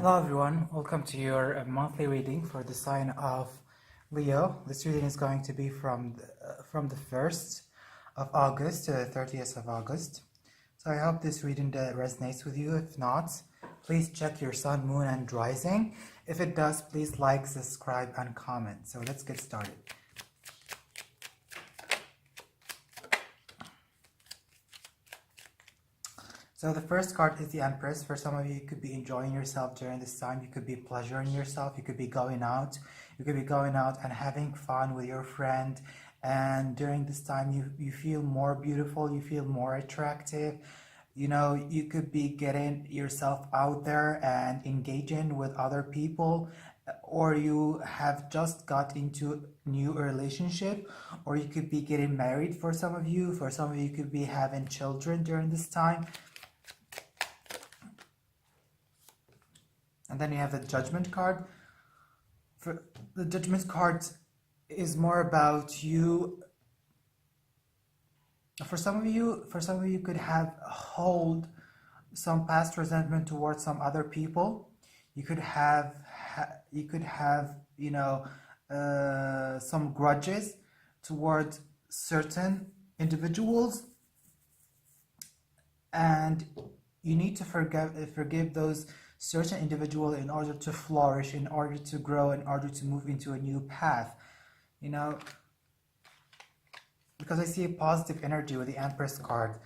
Hello everyone, welcome to your monthly reading for the sign of Leo. This reading is going to be from the 1st of August to the 30th of August. So I hope this reading resonates with you. If not, please check your sun, moon, and rising. If it does, please like, subscribe, and comment. So let's get started. So the first card is the Empress. For some of you, you could be enjoying yourself during this time. You could be pleasuring yourself. You could be going out. You could be going out and having fun with your friend. And during this time, you feel more beautiful. You feel more attractive. You know, you could be getting yourself out there and engaging with other people, or you have just got into a new relationship, or you could be getting married for some of you. For some of you, you could be having children during this time. And then you have the Judgment card. For the Judgment card is more about you. For some of you could have hold some past resentment towards some other people. You could have some grudges towards certain individuals, and you need to forgive those certain individual in order to flourish, in order to grow, in order to move into a new path, you know, because I see a positive energy with the Empress card.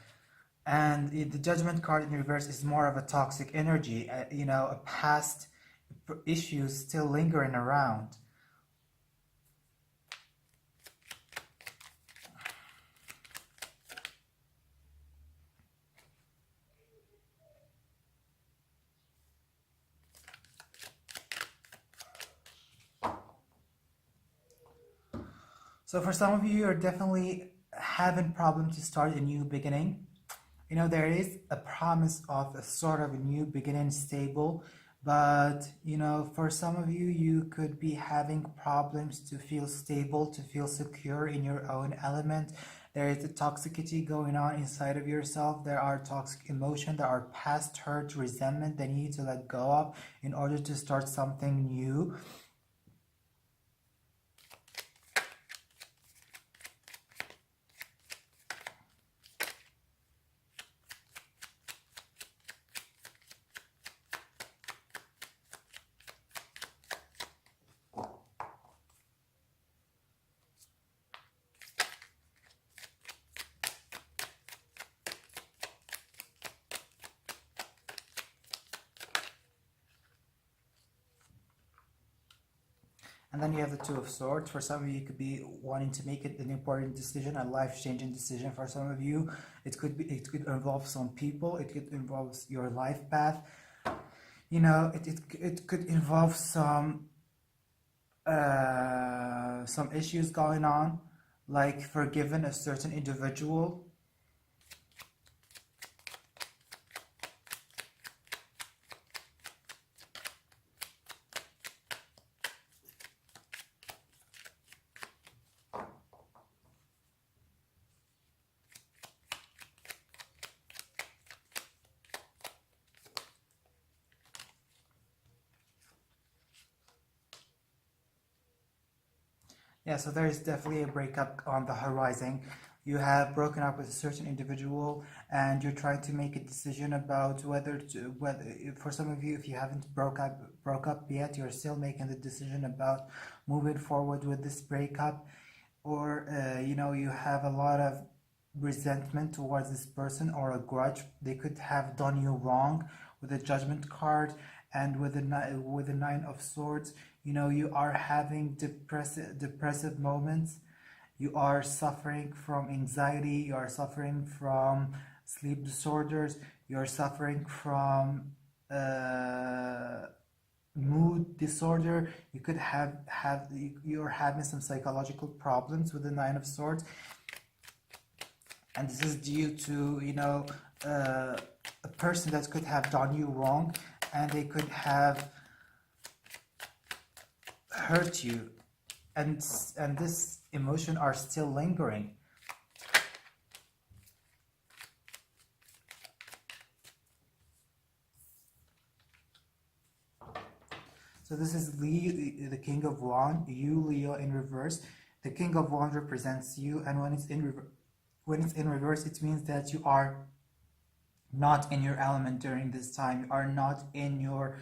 And the Judgment card in reverse is more of a toxic energy, a past issues still lingering around. So for some of you, you're definitely having problem to start a new beginning. You know, there is a promise of a sort of a new beginning, stable, but you know, for some of you, you could be having problems to feel stable, to feel secure in your own element. There is a toxicity going on inside of yourself. There are toxic emotions, there are past hurt, resentment that you need to let go of in order to start something new. And then you have the Two of Swords. For some of you, it could be wanting to make it an important decision, a life-changing decision. For some of you, it could involve some people. It could involve your life path. You know, it could involve some issues going on, like forgiving a certain individual. Yeah, so there is definitely a breakup on the horizon. You have broken up with a certain individual, and you're trying to make a decision about whether for some of you, if you haven't broke up yet, you're still making the decision about moving forward with this breakup, or you have a lot of resentment towards this person, or a grudge. They could have done you wrong with the Judgment card, and with the Nine of Swords. You know, you are having depressive moments. You are suffering from anxiety. You are suffering from sleep disorders. You are suffering from mood disorder. You could you're having some psychological problems with the Nine of Swords, and this is due to a person that could have done you wrong, and they could have hurt you, and this emotion are still lingering. So this is Leo, the King of Wands, you Leo in reverse. The King of Wands represents you, and when it's in reverse, it means that you are not in your element during this time. You are not in your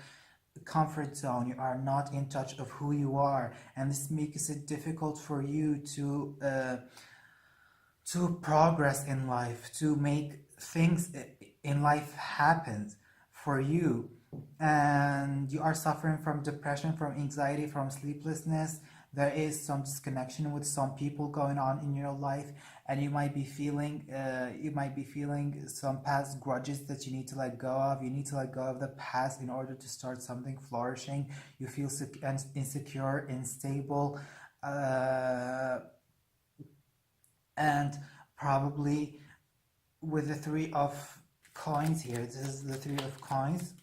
comfort zone. You are not in touch of who you are, and this makes it difficult for you to progress in life, to make things in life happen for you. And you are suffering from depression, from anxiety, from sleeplessness. There is some disconnection with some people going on in your life, and you might be feeling some past grudges that you need to let go of. You need to let go of the past in order to start something flourishing. You feel insecure, unstable, and probably with the Three of Coins here. This is the Three of Coins.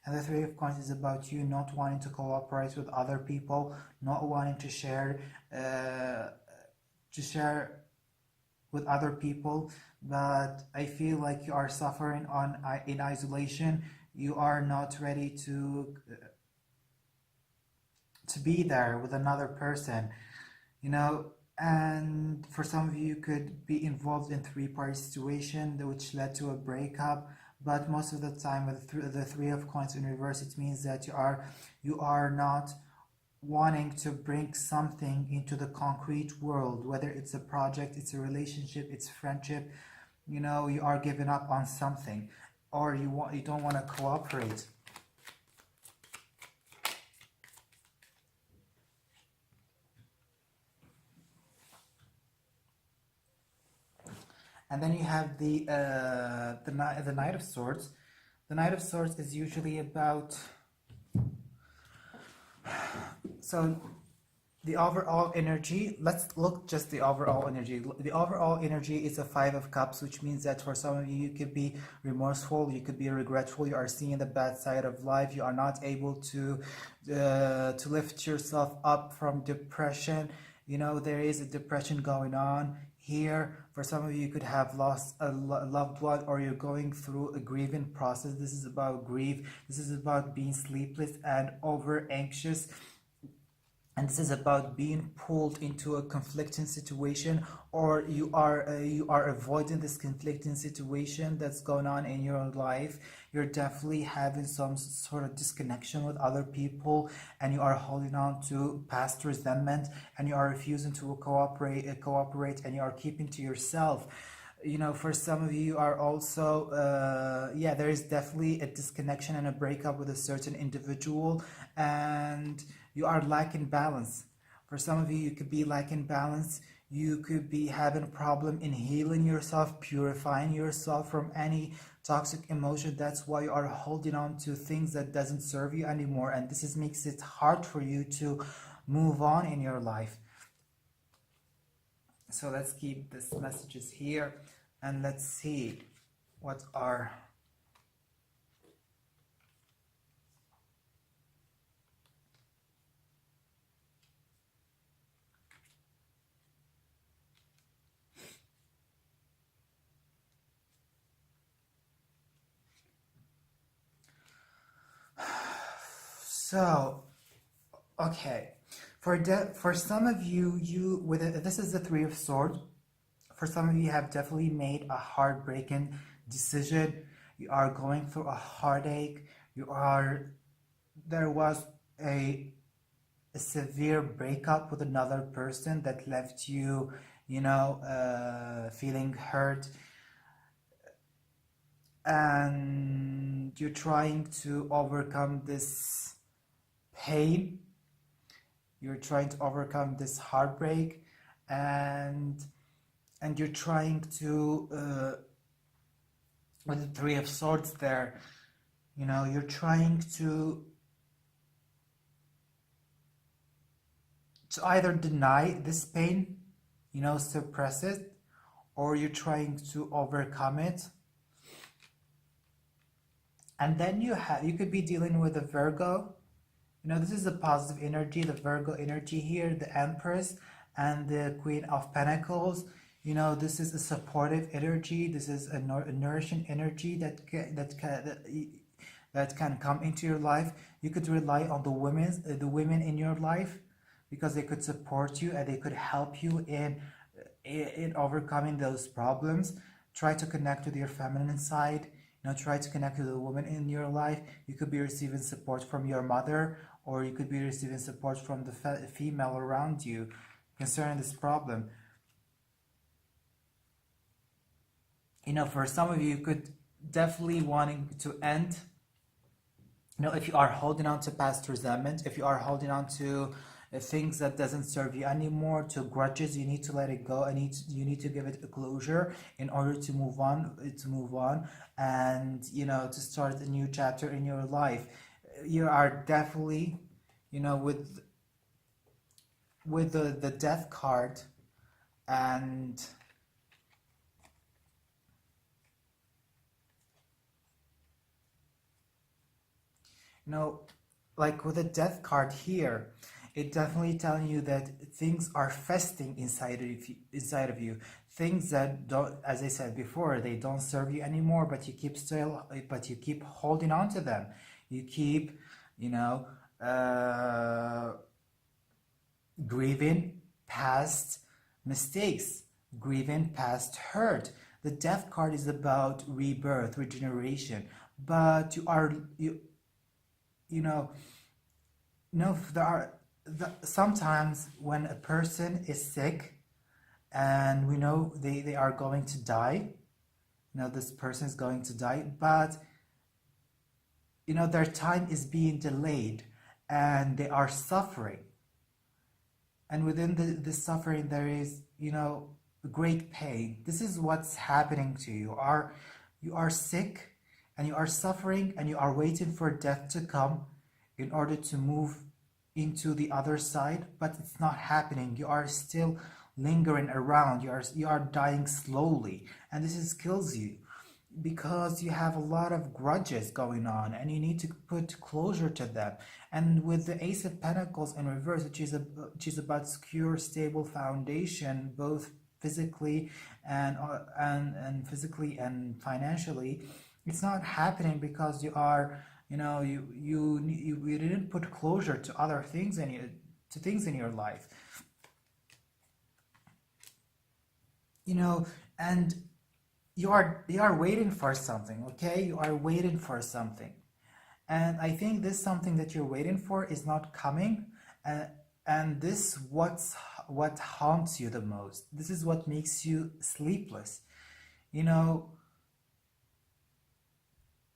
And the Three of Coins is about you not wanting to cooperate with other people, not wanting to share with other people. But I feel like you are suffering in isolation. You are not ready to be there with another person, and for some of you could be involved in three-party situation which led to a breakup. But most of the time with the Three of Coins in reverse, it means that you are not wanting to bring something into the concrete world, whether it's a project, it's a relationship, it's friendship. You are giving up on something, or you don't want to cooperate. And then you have the Knight of Swords. The Knight of Swords is usually about, so the overall energy, let's look just the overall energy. The overall energy is a Five of Cups, which means that for some of you, you could be remorseful, you could be regretful, you are seeing the bad side of life, you are not able to lift yourself up from depression. There is a depression going on here. For some of you, you could have lost a loved one, or you're going through a grieving process. This is about grief. This is about being sleepless and over anxious. And this is about being pulled into a conflicting situation, or you are avoiding this conflicting situation that's going on in your life. You're definitely having some sort of disconnection with other people, and you are holding on to past resentment, and you are refusing to cooperate, and you are keeping to yourself. For some of you are also, there is definitely a disconnection and a breakup with a certain individual, and you are lacking balance. For some of you, you could be lacking balance. You could be having a problem in healing yourself, purifying yourself from any toxic emotion. That's why you are holding on to things that doesn't serve you anymore, and this makes it hard for you to move on in your life. So let's keep these messages here, and let's see what are so okay. For some of you, this is the Three of Swords. For some of you, have definitely made a heartbreaking decision. You are going through a heartache. There was a severe breakup with another person that left you, feeling hurt, and you're trying to overcome this pain. You're trying to overcome this heartbreak, and you're trying to, with the Three of Swords there, you're trying to either deny this pain, suppress it, or you're trying to overcome it. And then you could be dealing with a Virgo. This is a positive energy, the Virgo energy here, the Empress and the Queen of Pentacles. This is a supportive energy. This is a nourishing energy that that can come into your life. You could rely on the women in your life, because they could support you and they could help you in overcoming those problems. Try to connect with your feminine side. Try to connect with the woman in your life. You could be receiving support from your mother, or you could be receiving support from the female around you concerning this problem. For some of you, you could definitely wanting to end. If you are holding on to past resentment, if you are holding on to things that doesn't serve you anymore, to grudges, you need to let it go. You need to give it a closure in order to move on, and to start a new chapter in your life. You are definitely, with the death card, and like with the death card here, it definitely telling you that things are festing inside of you. Things that don't, as I said before, they don't serve you anymore, but you keep holding on to them. You keep, grieving past mistakes, grieving past hurt. The death card is about rebirth, regeneration, but there are sometimes when a person is sick and we know they are going to die, this person is going to die, but their time is being delayed and they are suffering, and within the suffering there is great pain. This is what's happening to you. You are sick and you are suffering and you are waiting for death to come in order to move into the other side, but it's not happening. You are still lingering around. You are dying slowly, and this kills you because you have a lot of grudges going on and you need to put closure to them. And with the Ace of Pentacles in reverse, which is about secure, stable foundation, both physically and physically and financially, it's not happening because you are you didn't put closure to other things in your life, and you are waiting for something. Okay, you are waiting for something, and I think this something that you're waiting for is not coming, and this what haunts you the most. This is what makes you sleepless.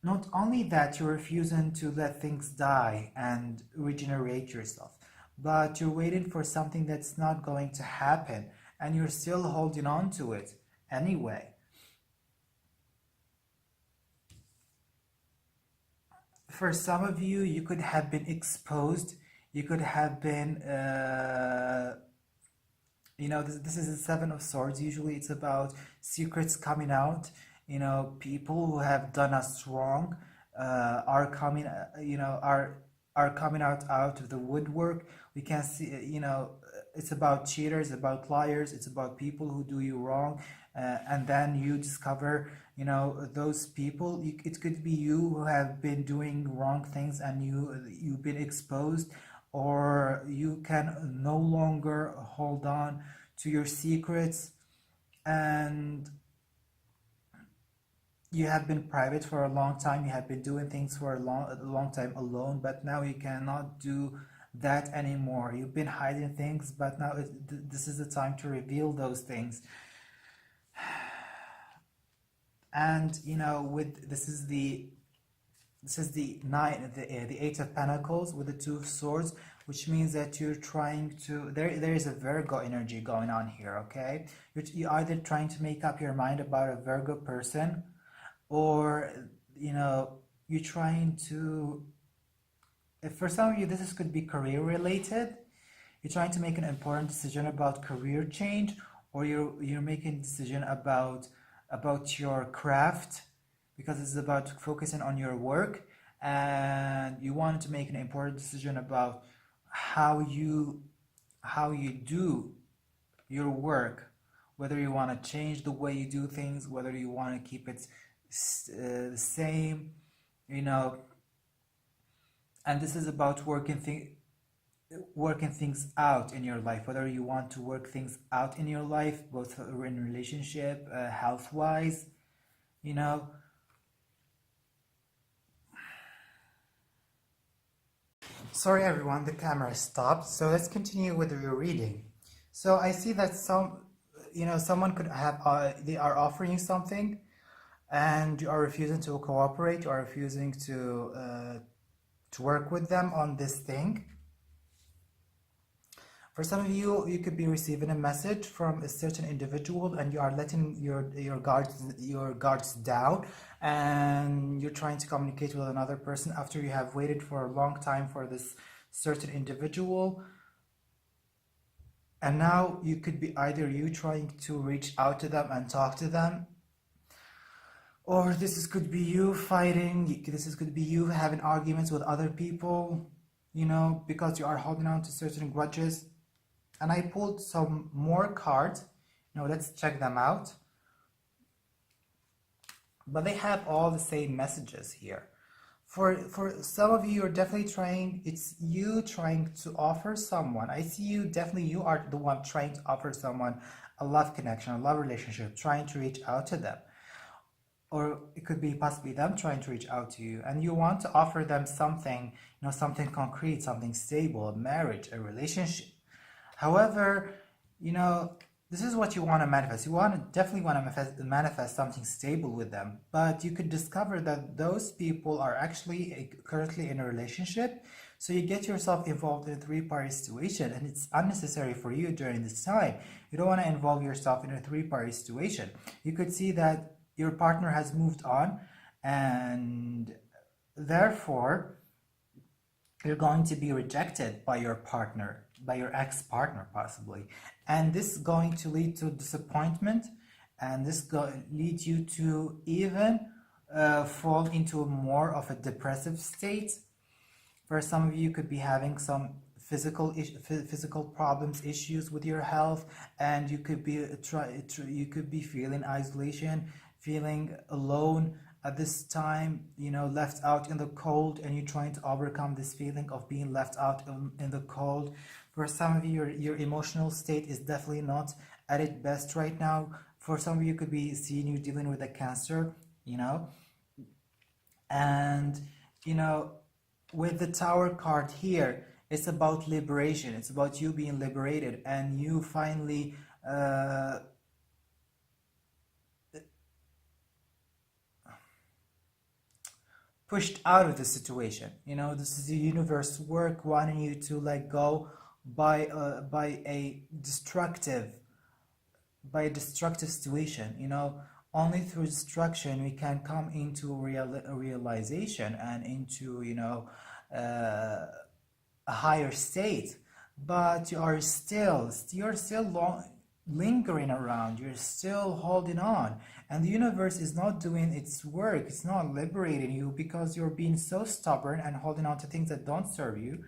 Not only that you're refusing to let things die and regenerate yourself, but you're waiting for something that's not going to happen and you're still holding on to it anyway. For some of you, you could have been exposed. You could have been, this is the Seven of Swords. Usually it's about secrets coming out. People who have done us wrong are coming, are coming out of the woodwork. We can see, it's about cheaters, about liars, it's about people who do you wrong, and then you discover, those people. It could be you who have been doing wrong things and you've been exposed, or you can no longer hold on to your secrets, and you have been private for a long time. You have been doing things for a long time alone, but now you cannot do that anymore. You've been hiding things, but now this is the time to reveal those things. And with this is the Eight of Pentacles with the Two of Swords, which means that you're trying to, there is a Virgo energy going on here. Okay, you're either trying to make up your mind about a Virgo person, or you're trying to, for some of you this could be career related. You're trying to make an important decision about career change, or you're making a decision about your craft, because it's about focusing on your work, and you want to make an important decision about how you do your work, whether you want to change the way you do things, whether you want to keep it the same. And this is about working things out in your life, whether you want to work things out in your life, both in relationship, health wise, you know. Sorry everyone, the camera stopped, so let's continue with your reading. So I see that someone could have they are offering something and you are refusing to cooperate, you are refusing to work with them on this thing. For some of you, you could be receiving a message from a certain individual and you are letting your guards down, and you're trying to communicate with another person after you have waited for a long time for this certain individual. And now you could be either you trying to reach out to them and talk to them, or could be you fighting, could be you having arguments with other people, you know, because you are holding on to certain grudges. And I pulled some more cards. Now let's check them out. But they have all the same messages here. For some of you, you're definitely it's you trying to offer someone. I see you, definitely you are the one trying to offer someone a love connection, a love relationship, trying to reach out to them. Or it could be possibly them trying to reach out to you, and you want to offer them something, you know, something concrete, something stable, a marriage, a relationship. However, you know, this is what you want to manifest. You definitely want to manifest something stable with them, but you could discover that those people are actually currently in a relationship. So you get yourself involved in a three-party situation, and it's unnecessary for you during this time. You don't want to involve yourself in a three-party situation. You could see that your partner has moved on, and therefore you're going to be rejected by your partner, by your ex-partner possibly, and this is going to lead to disappointment, and this lead you to even fall into more of a depressive state. For some of you, could be having some physical problems, issues with your health, and you could be feeling isolation, feeling alone at this time, you know, left out in the cold, and you're trying to overcome this feeling of being left out in the cold. For some of you, your emotional state is definitely not at its best right now. For some of you, could be seeing you dealing with a cancer, you know. And, you know, with the Tower card here, it's about liberation. It's about you being liberated, and you finally pushed out of the situation. You know, this is the universe work wanting you to let go by a destructive situation. You know, only through destruction we can come into a realization and into, you know, a higher state. But you're still lingering around, you're still holding on, and the universe is not doing its work. It's not liberating you because you're being so stubborn and holding on to things that don't serve you.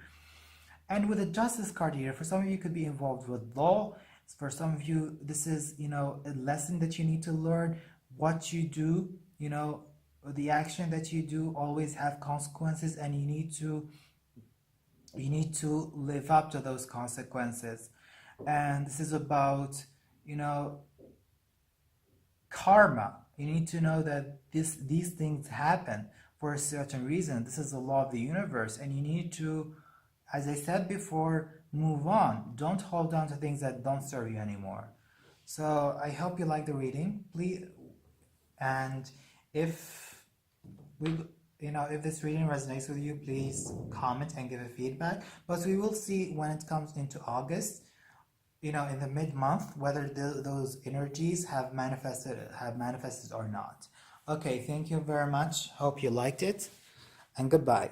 And with the Justice card here, for some of you could be involved with law. For some of you, this is, you know, a lesson that you need to learn. What you do, you know, the action that you do always have consequences, and you need to live up to those consequences. And this is about, you know, karma. You need to know that these things happen for a certain reason. This is the law of the universe, and you need to, as I said before, move on. Don't hold on to things that don't serve you anymore. So I hope you like the reading, please. And if this reading resonates with you, please comment and give a feedback. But we will see when it comes into August, you know, in the mid-month, whether those energies have manifested or not. Okay, thank you very much. Hope you liked it, and goodbye.